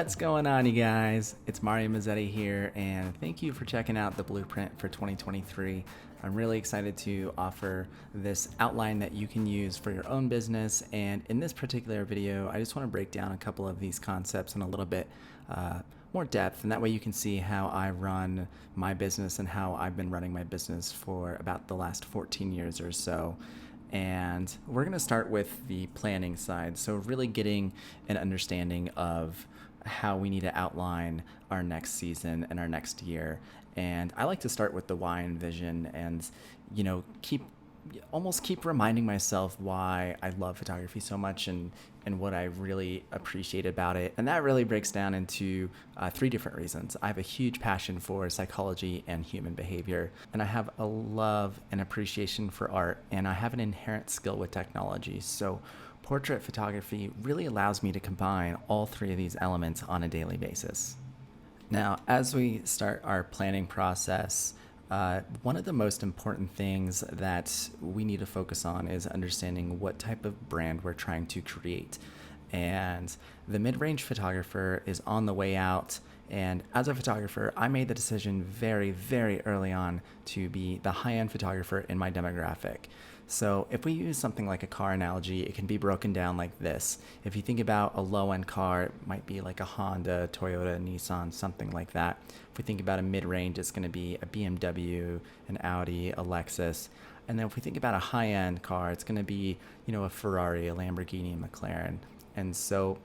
What's going on, you guys? It's Mario Mazzetti here, and thank you for checking out the blueprint for 2023. I'm really excited to offer this outline that you can use for your own business, and in this particular video, I just want to break down a couple of these concepts in a little bit more depth, and that way you can see how I run my business and how I've been running my business for about the last 14 years or so. And we're going to start with the planning side. So really getting an understanding of how we need to outline our next season and our next year. And I like to start with the why and vision and, keep reminding myself why I love photography so much and what I really appreciate about it. And that really breaks down into three different reasons. I have a huge passion for psychology and human behavior, and I have a love and appreciation for art, and I have an inherent skill with technology. So portrait photography really allows me to combine all three of these elements on a daily basis. Now, as we start our planning process, one of the most important things that we need to focus on is understanding what type of brand we're trying to create. And the mid-range photographer is on the way out. And as a photographer, I made the decision very, very early on to be the high-end photographer in my demographic. So if we use something like a car analogy, it can be broken down like this. If you think about a low-end car, it might be like a Honda, Toyota, Nissan, something like that. If we think about a mid-range, it's going to be a BMW, an Audi, a Lexus. And then if we think about a high-end car, it's going to be, a Ferrari, a Lamborghini, a McLaren. And so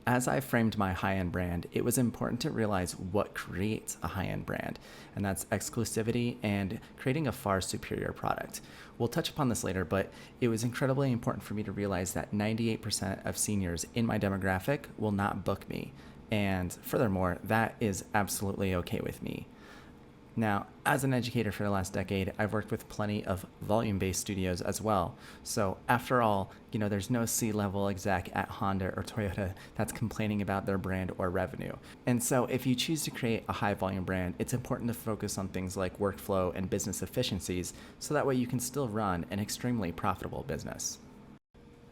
as I framed my high-end brand, it was important to realize what creates a high-end brand, and that's exclusivity and creating a far superior product. We'll touch upon this later, but it was incredibly important for me to realize that 98% of seniors in my demographic will not book me. And furthermore, that is absolutely okay with me. Now, as an educator for the last decade, I've worked with plenty of volume-based studios as well. So after all, there's no C-level exec at Honda or Toyota that's complaining about their brand or revenue. And so if you choose to create a high-volume brand, it's important to focus on things like workflow and business efficiencies, so that way you can still run an extremely profitable business.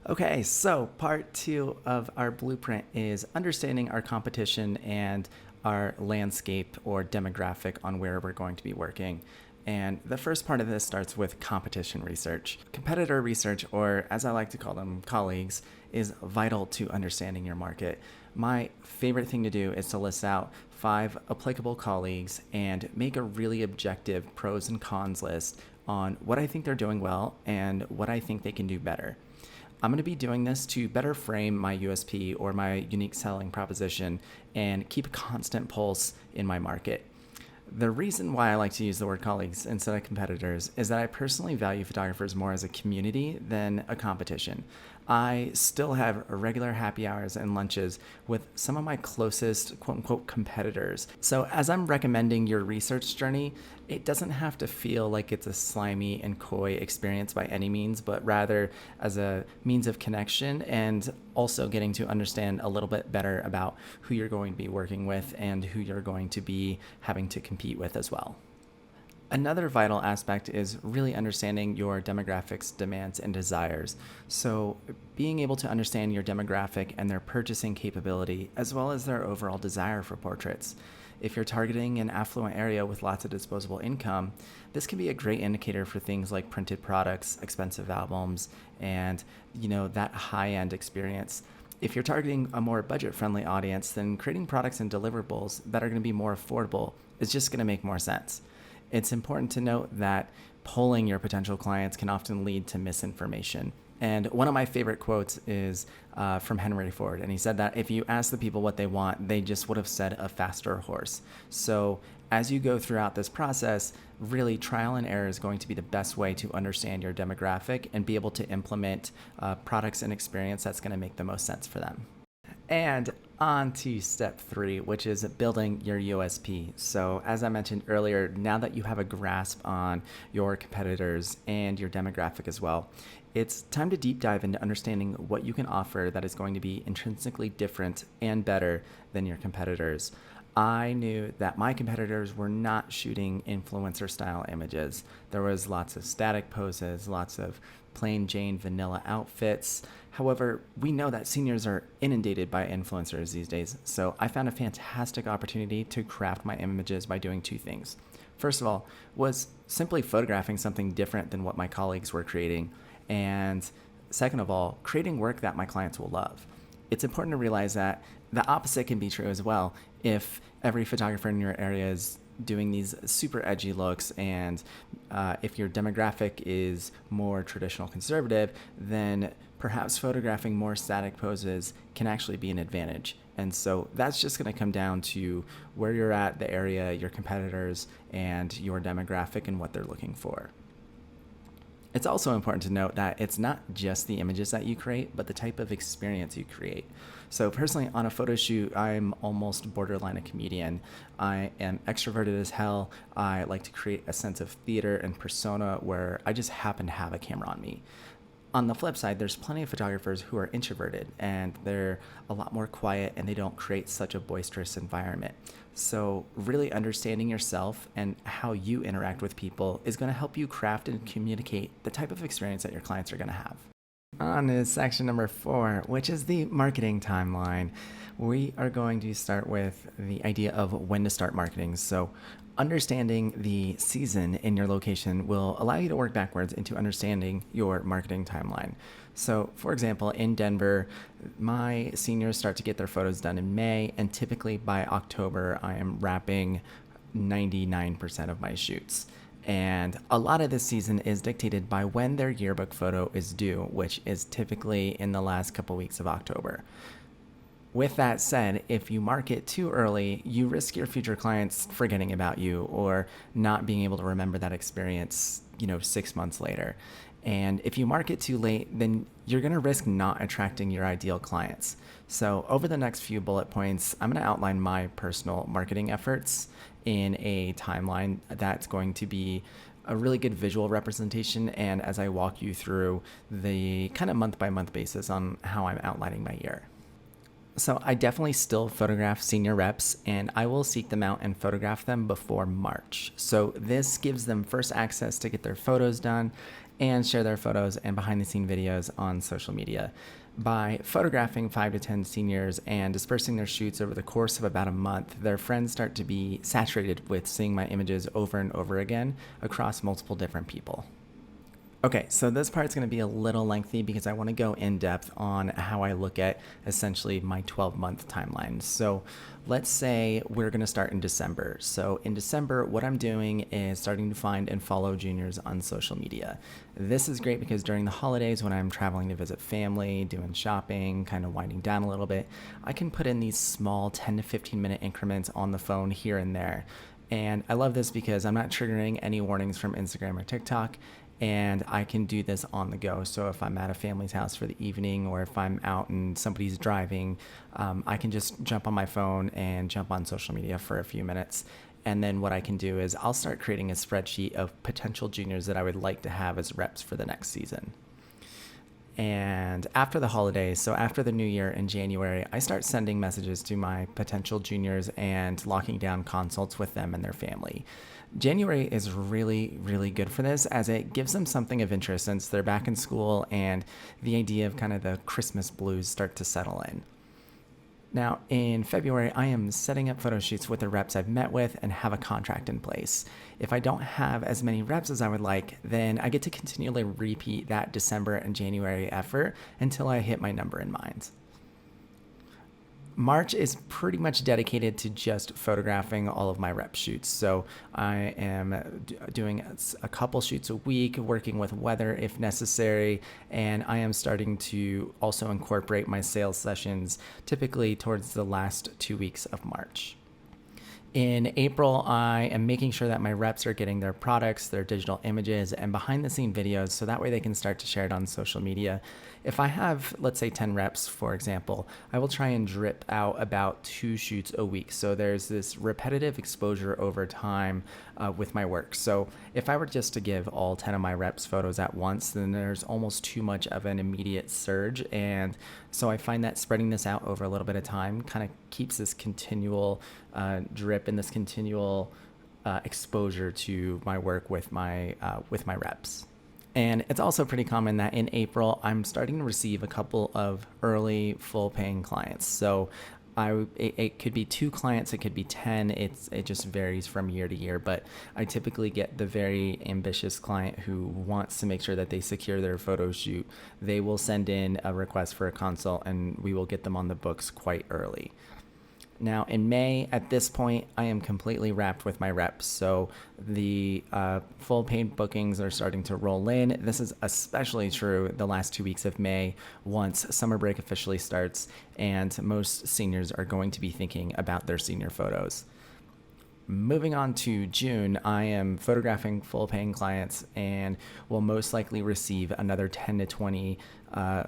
Okay, so part 2 of our blueprint is understanding our competition and our landscape or demographic on where we're going to be working. And the first part of this starts with competition research. Competitor research, or as I like to call them, colleagues, is vital to understanding your market. My favorite thing to do is to list out 5 applicable colleagues and make a really objective pros and cons list on what I think they're doing well and what I think they can do better. I'm going to be doing this to better frame my USP or my unique selling proposition and keep a constant pulse in my market. The reason why I like to use the word colleagues instead of competitors is that I personally value photographers more as a community than a competition. I still have regular happy hours and lunches with some of my closest quote-unquote competitors. So as I'm recommending your research journey, it doesn't have to feel like it's a slimy and coy experience by any means, but rather as a means of connection and also getting to understand a little bit better about who you're going to be working with and who you're going to be having to compete with as well. Another vital aspect is really understanding your demographics, demands, and desires. So being able to understand your demographic and their purchasing capability, as well as their overall desire for portraits. If you're targeting an affluent area with lots of disposable income, this can be a great indicator for things like printed products, expensive albums, and that high-end experience. If you're targeting a more budget-friendly audience, then creating products and deliverables that are going to be more affordable is just going to make more sense. It's important to note that polling your potential clients can often lead to misinformation. And one of my favorite quotes is from Henry Ford. And he said that if you ask the people what they want, they just would have said a faster horse. So as you go throughout this process, really trial and error is going to be the best way to understand your demographic and be able to implement products and experience that's going to make the most sense for them. And on to step 3, which is building your USP. So as I mentioned earlier, now that you have a grasp on your competitors and your demographic as well, it's time to deep dive into understanding what you can offer that is going to be intrinsically different and better than your competitors. I knew that my competitors were not shooting influencer style images. There was lots of static poses, lots of plain Jane vanilla outfits. However, we know that seniors are inundated by influencers these days, so I found a fantastic opportunity to craft my images by doing two things. First of all, was simply photographing something different than what my colleagues were creating, and second of all, creating work that my clients will love. It's important to realize that the opposite can be true as well. If every photographer in your area is doing these super edgy looks, and if your demographic is more traditional conservative, then perhaps photographing more static poses can actually be an advantage. And so that's just going to come down to where you're at, the area, your competitors, and your demographic and what they're looking for. It's also important to note that it's not just the images that you create, but the type of experience you create. So personally, on a photo shoot, I'm almost borderline a comedian. I am extroverted as hell. I like to create a sense of theater and persona where I just happen to have a camera on me. On the flip side, there's plenty of photographers who are introverted and they're a lot more quiet and they don't create such a boisterous environment. So really understanding yourself and how you interact with people is going to help you craft and communicate the type of experience that your clients are going to have. On to section number 4, which is the marketing timeline. We are going to start with the idea of when to start marketing. So understanding the season in your location will allow you to work backwards into understanding your marketing timeline. So, for example, in Denver, my seniors start to get their photos done in May, and typically by October, I am wrapping 99% of my shoots. And a lot of this season is dictated by when their yearbook photo is due, which is typically in the last couple weeks of October. With that said, if you market too early, you risk your future clients forgetting about you or not being able to remember that experience, 6 months later. And if you market too late, then you're going to risk not attracting your ideal clients. So over the next few bullet points, I'm going to outline my personal marketing efforts in a timeline that's going to be a really good visual representation, and as I walk you through the kind of month by month basis on how I'm outlining my year. So I definitely still photograph senior reps, and I will seek them out and photograph them before March. So this gives them first access to get their photos done and share their photos and behind the scene videos on social media. By photographing 5 to 10 seniors and dispersing their shoots over the course of about a month, their friends start to be saturated with seeing my images over and over again across multiple different people. Okay, so this part's going to be a little lengthy because I want to go in depth on how I look at essentially my 12-month timeline. So let's say we're going to start in December. So in December, what I'm doing is starting to find and follow juniors on social media. This is great because during the holidays when I'm traveling to visit family, doing shopping, kind of winding down a little bit, I can put in these small 10 to 15 minute increments on the phone here and there. And I love this because I'm not triggering any warnings from Instagram or TikTok, and I can do this on the go. So if I'm at a family's house for the evening, or if I'm out and somebody's driving, I can just jump on my phone and jump on social media for a few minutes. And then what I can do is I'll start creating a spreadsheet of potential juniors that I would like to have as reps for the next season. And after the holidays, so after the new year in January, I start sending messages to my potential juniors and locking down consults with them and their family. January is really, really good for this as it gives them something of interest since they're back in school and the idea of kind of the Christmas blues start to settle in. Now, in February, I am setting up photo shoots with the reps I've met with and have a contract in place. If I don't have as many reps as I would like, then I get to continually repeat that December and January effort until I hit my number in mind. March is pretty much dedicated to just photographing all of my rep shoots. So I am doing a couple shoots a week, working with weather if necessary, and I am starting to also incorporate my sales sessions typically towards the last 2 weeks of March. In April, I am making sure that my reps are getting their products, their digital images, and behind the scene videos so that way they can start to share it on social media. If I have, let's say 10 reps, for example, I will try and drip out about 2 shoots a week. So there's this repetitive exposure over time with my work. So if I were just to give all 10 of my reps photos at once, then there's almost too much of an immediate surge. And So I find that spreading this out over a little bit of time kind of keeps this continual drip and this continual exposure to my work with my reps. And it's also pretty common that in April, I'm starting to receive a couple of early full paying clients. So it could be 2 clients, it could be 10. It just varies from year to year. But I typically get the very ambitious client who wants to make sure that they secure their photo shoot. They will send in a request for a consult, and we will get them on the books quite early. Now, in May, at this point, I am completely wrapped with my reps. So the full paid bookings are starting to roll in. This is especially true the last 2 weeks of May, once summer break officially starts, and most seniors are going to be thinking about their senior photos. Moving on to June, I am photographing full paying clients and will most likely receive another 10 to 20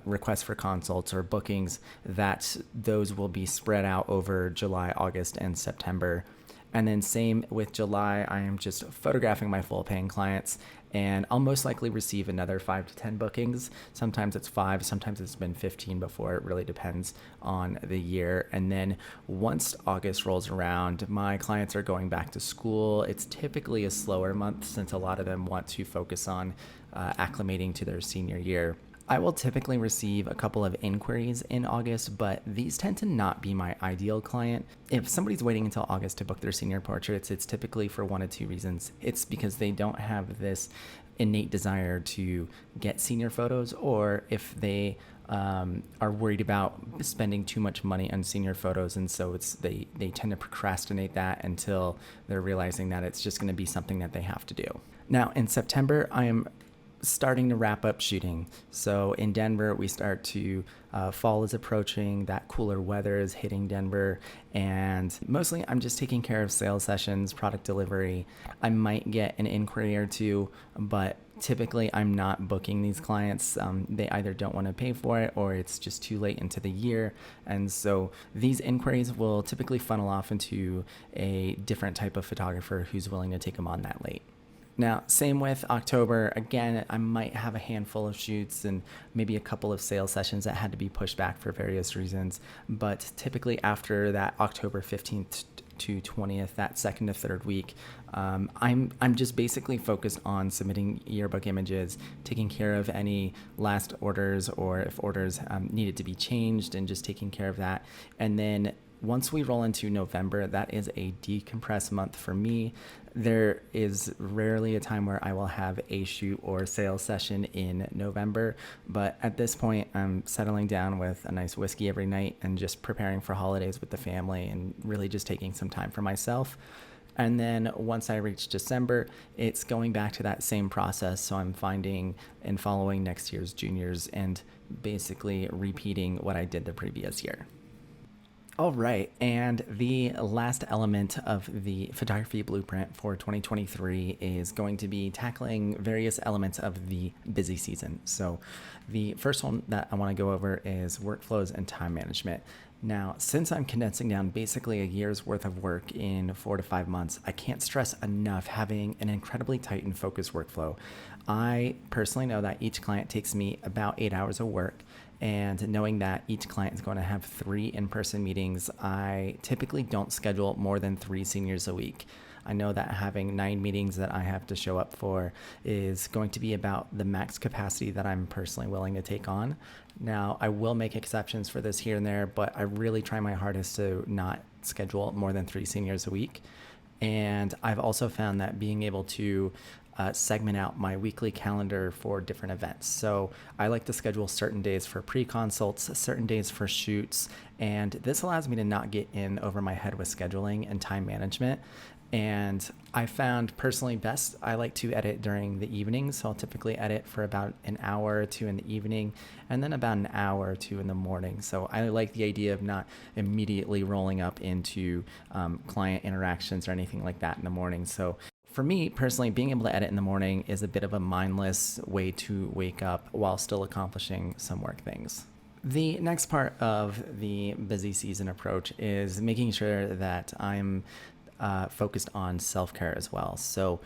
requests for consults or bookings. That those will be spread out over July, August, and September. And then same with July, I am just photographing my full paying clients, and I'll most likely receive another 5 to 10 bookings. Sometimes it's 5, sometimes it's been 15 before. It really depends on the year. And then once August rolls around, my clients are going back to school. It's typically a slower month since a lot of them want to focus on acclimating to their senior year. I will typically receive a couple of inquiries in August, but these tend to not be my ideal client. If somebody's waiting until August to book their senior portraits, it's typically for one of 2 reasons. It's because they don't have this innate desire to get senior photos, or if they are worried about spending too much money on senior photos, and so they tend to procrastinate that until they're realizing that it's just going to be something that they have to do. Now, in September, I am starting to wrap up shooting. So in Denver, we start to fall is approaching, that cooler weather is hitting Denver, and mostly I'm just taking care of sales sessions, product delivery. I might get an inquiry or 2, but typically I'm not booking these clients. They either don't want to pay for it, or it's just too late into the year. And so these inquiries will typically funnel off into a different type of photographer who's willing to take them on that late. Now, same with October. Again, I might have a handful of shoots and maybe a couple of sales sessions that had to be pushed back for various reasons. But typically after that October 15th to 20th, that second to third week, I'm just basically focused on submitting yearbook images, taking care of any last orders, or if orders needed to be changed, and just taking care of that. And then once we roll into November, that is a decompress month for me. There is rarely a time where I will have a shoot or sales session in November, but at this point, I'm settling down with a nice whiskey every night and just preparing for holidays with the family, and really just taking some time for myself. And then once I reach December, it's going back to that same process. So I'm finding and following next year's juniors and basically repeating what I did the previous year. All right, and the last element of the photography blueprint for 2023 is going to be tackling various elements of the busy season. So the first one that I want to go over is workflows and time management. Now, since I'm condensing down basically a year's worth of work in 4 to 5 months, I can't stress enough having an incredibly tight and focused workflow. I personally know that each client takes me about 8 hours of work, and knowing that each client is going to have 3 in-person meetings, I typically don't schedule more than 3 seniors a week. I know that having 9 meetings that I have to show up for is going to be about the max capacity that I'm personally willing to take on. Now, I will make exceptions for this here and there, but I really try my hardest to not schedule more than 3 seniors a week. And I've also found that being able to segment out my weekly calendar for different events. So I like to schedule certain days for pre-consults, certain days for shoots, and this allows me to not get in over my head with scheduling and time management. And I found personally best, I like to edit during the evening. So I'll typically edit for about an hour or 2 in the evening, and then about an hour or 2 in the morning. So I like the idea of not immediately rolling up into client interactions or anything like that in the morning. So for me personally, being able to edit in the morning is a bit of a mindless way to wake up while still accomplishing some work things. The next part of the busy season approach is making sure that I'm focused on self-care as well. So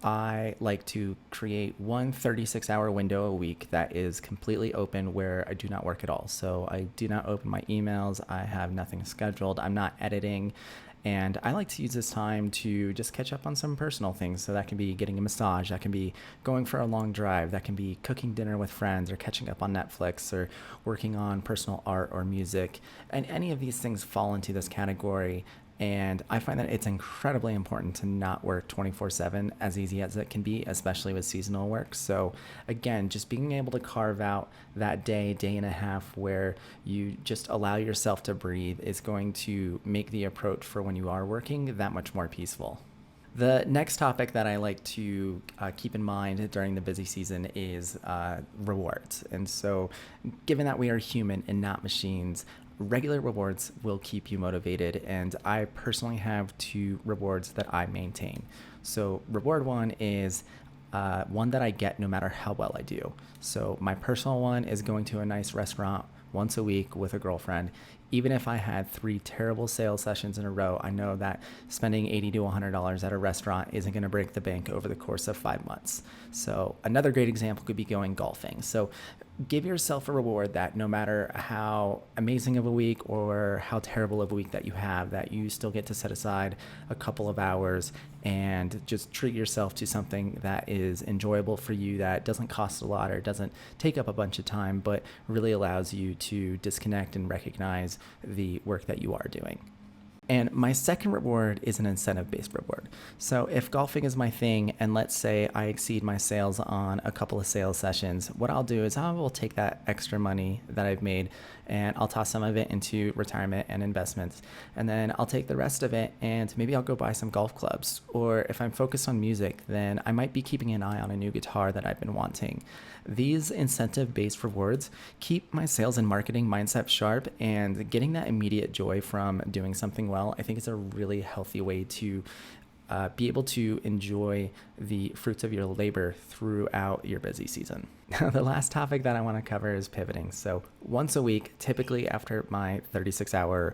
I like to create one 36-hour window a week that is completely open where I do not work at all. So I do not open my emails. I have nothing scheduled. I'm not editing. And I like to use this time to just catch up on some personal things. So that can be getting a massage, that can be going for a long drive, that can be cooking dinner with friends or catching up on Netflix or working on personal art or music. And any of these things fall into this category. And I find that it's incredibly important to not work 24/7, as easy as it can be, especially with seasonal work. So, again, just being able to carve out that day, day and a half where you just allow yourself to breathe is going to make the approach for when you are working that much more peaceful. The next topic that I like to keep in mind during the busy season is rewards. And so, given that we are human and not machines, regular rewards will keep you motivated. And I personally have two rewards that I maintain. So, reward one is one that I get no matter how well I do. So, my personal one is going to a nice restaurant once a week with a girlfriend. Even if I had 3 terrible sales sessions in a row, I know that spending $80 to $100 at a restaurant isn't going to break the bank over the course of 5 months. So another great example could be going golfing. So give yourself a reward that no matter how amazing of a week or how terrible of a week that you have, that you still get to set aside a couple of hours and just treat yourself to something that is enjoyable for you, that doesn't cost a lot or doesn't take up a bunch of time, but really allows you to disconnect and recognize the work that you are doing. And my second reward is an incentive-based reward. So if golfing is my thing, and let's say I exceed my sales on a couple of sales sessions, what I'll do is I will take that extra money that I've made and I'll toss some of it into retirement and investments. And then I'll take the rest of it and maybe I'll go buy some golf clubs. Or if I'm focused on music, then I might be keeping an eye on a new guitar that I've been wanting. These incentive-based rewards keep my sales and marketing mindset sharp, and getting that immediate joy from doing something well, I think it's a really healthy way to be able to enjoy the fruits of your labor throughout your busy season. The last topic that I want to cover is pivoting. So once a week, typically after my 36-hour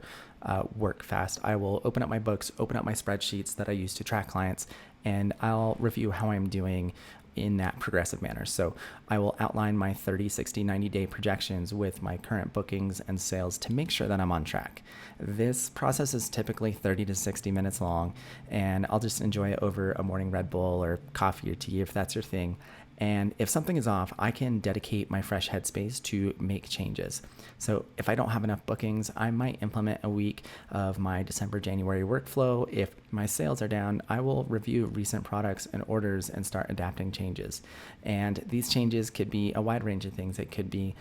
work fast, I will open up my books, open up my spreadsheets that I use to track clients, and I'll review how I'm doing in that progressive manner. So I will outline my 30, 60, 90-day projections with my current bookings and sales to make sure that I'm on track. This process is typically 30 to 60 minutes long, and I'll just enjoy it over a morning Red Bull or coffee or tea if that's your thing. And if something is off, I can dedicate my fresh headspace to make changes. So if I don't have enough bookings, I might implement a week of my December, January workflow. If my sales are down, I will review recent products and orders and start adapting changes. And these changes could be a wide range of things. It could be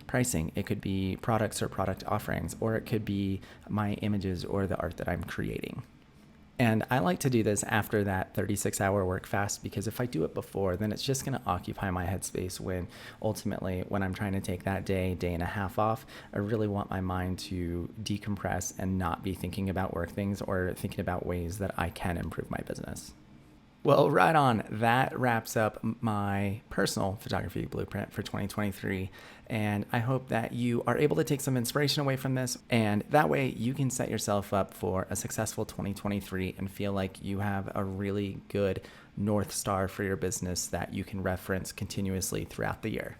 pricing, it could be products or product offerings, or it could be my images or the art that I'm creating. And I like to do this after that 36-hour work fast, because if I do it before, then it's just going to occupy my headspace when ultimately, when I'm trying to take that day, day and a half off, I really want my mind to decompress and not be thinking about work things or thinking about ways that I can improve my business. Well, right on. That wraps up my personal photography blueprint for 2023. And I hope that you are able to take some inspiration away from this. And that way you can set yourself up for a successful 2023 and feel like you have a really good North Star for your business that you can reference continuously throughout the year.